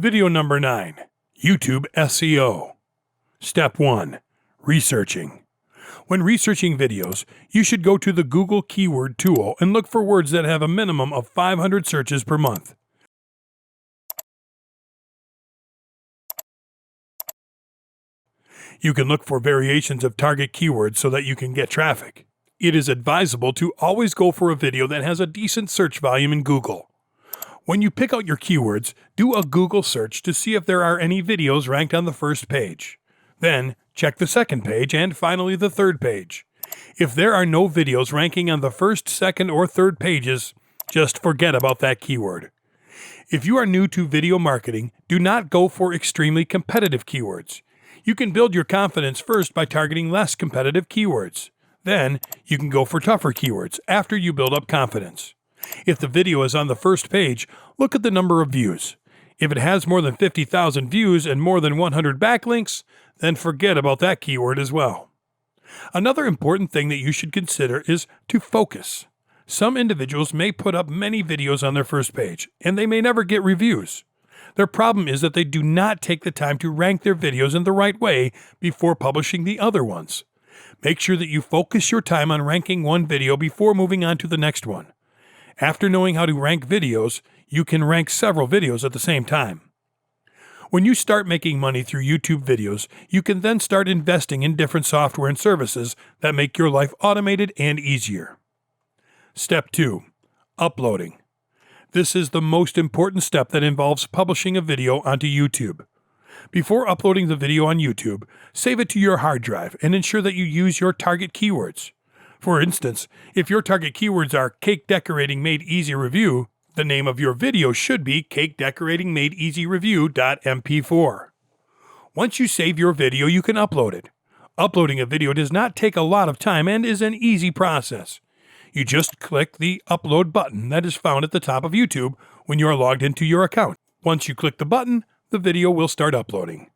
Video number 9. YouTube SEO. Step 1. Researching. When researching videos, you should go to the Google Keyword tool and look for words that have a minimum of 500 searches per month. You can look for variations of target keywords so that you can get traffic. It is advisable to always go for a video that has a decent search volume in Google. When you pick out your keywords, do a Google search to see if there are any videos ranked on the first page. Then, check the second page and finally the third page. If there are no videos ranking on the first, second, or third pages, just forget about that keyword. If you are new to video marketing, do not go for extremely competitive keywords. You can build your confidence first by targeting less competitive keywords. Then, you can go for tougher keywords after you build up confidence. If the video is on the first page, look at the number of views. If it has more than 50,000 views and more than 100 backlinks, then forget about that keyword as well. Another important thing that you should consider is to focus. Some individuals may put up many videos on their first page, and they may never get reviews. Their problem is that they do not take the time to rank their videos in the right way before publishing the other ones. Make sure that you focus your time on ranking one video before moving on to the next one. After knowing how to rank videos, you can rank several videos at the same time. When you start making money through YouTube videos, you can then start investing in different software and services that make your life automated and easier. Step 2. Uploading. This is the most important step that involves publishing a video onto YouTube. Before uploading the video on YouTube, save it to your hard drive and ensure that you use your target keywords. For instance, if your target keywords are cake decorating made easy review, the name of your video should be cake decorating made easy review.mp4. Once you save your video, you can upload it. Uploading a video does not take a lot of time and is an easy process. You just click the upload button that is found at the top of YouTube when you are logged into your account. Once you click the button, the video will start uploading.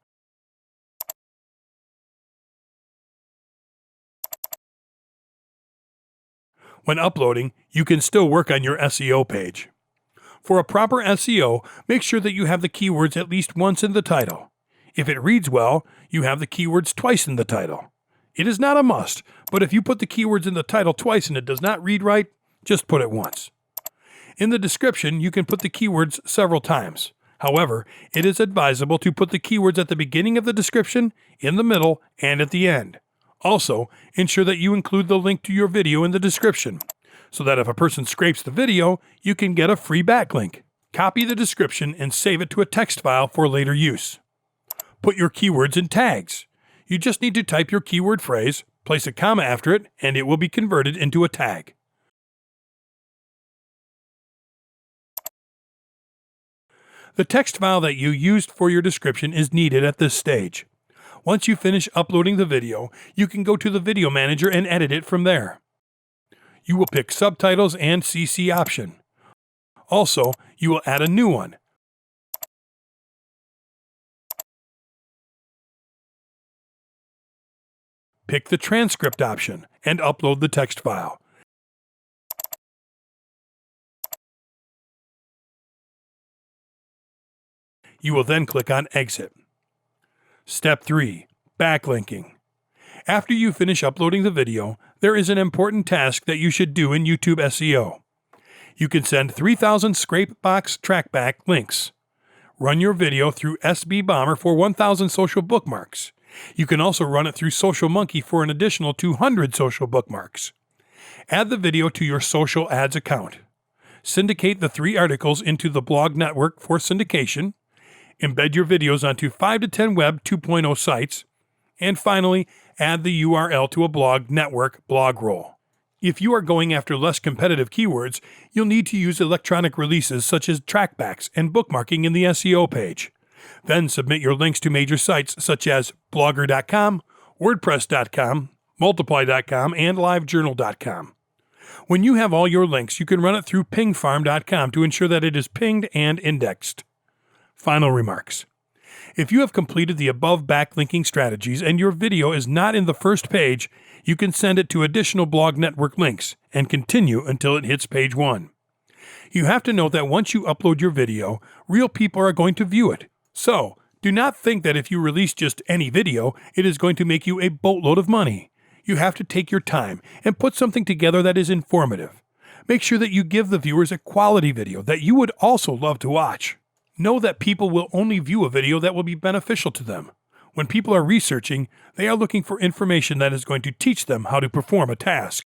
When uploading, you can still work on your SEO page. For a proper SEO, make sure that you have the keywords at least once in the title. If it reads well, you have the keywords twice in the title. It is not a must, but if you put the keywords in the title twice and it does not read right, just put it once. In the description, you can put the keywords several times. However, it is advisable to put the keywords at the beginning of the description, in the middle, and at the end. Also, ensure that you include the link to your video in the description, so that if a person scrapes the video, you can get a free backlink. Copy the description and save it to a text file for later use. Put your keywords in tags. You just need to type your keyword phrase, place a comma after it, and it will be converted into a tag. The text file that you used for your description is needed at this stage. Once you finish uploading the video, you can go to the Video Manager and edit it from there. You will pick Subtitles and CC option. Also, you will add a new one. Pick the Transcript option and upload the text file. You will then click on Exit. Step 3. Backlinking. After you finish uploading the video, there is an important task that you should do in YouTube SEO. You can send 3,000 Scrapebox trackback links. Run your video through SB Bomber for 1,000 social bookmarks. You can also run it through Social Monkey for an additional 200 social bookmarks. Add the video to your social ads account. Syndicate the 3 articles into the blog network for syndication. Embed your videos onto 5 to 10 Web 2.0 sites. And finally, add the URL to a blog network blog roll. If you are going after less competitive keywords, you'll need to use electronic releases such as trackbacks and bookmarking in the SEO page. Then submit your links to major sites such as Blogger.com, WordPress.com, Multiply.com, and LiveJournal.com. When you have all your links, you can run it through PingFarm.com to ensure that it is pinged and indexed. Final remarks. If you have completed the above backlinking strategies and your video is not in the first page, you can send it to additional blog network links and continue until it hits page 1. You have to note that once you upload your video, real people are going to view it. So, do not think that if you release just any video, it is going to make you a boatload of money. You have to take your time and put something together that is informative. Make sure that you give the viewers a quality video that you would also love to watch. Know that people will only view a video that will be beneficial to them. When people are researching, they are looking for information that is going to teach them how to perform a task.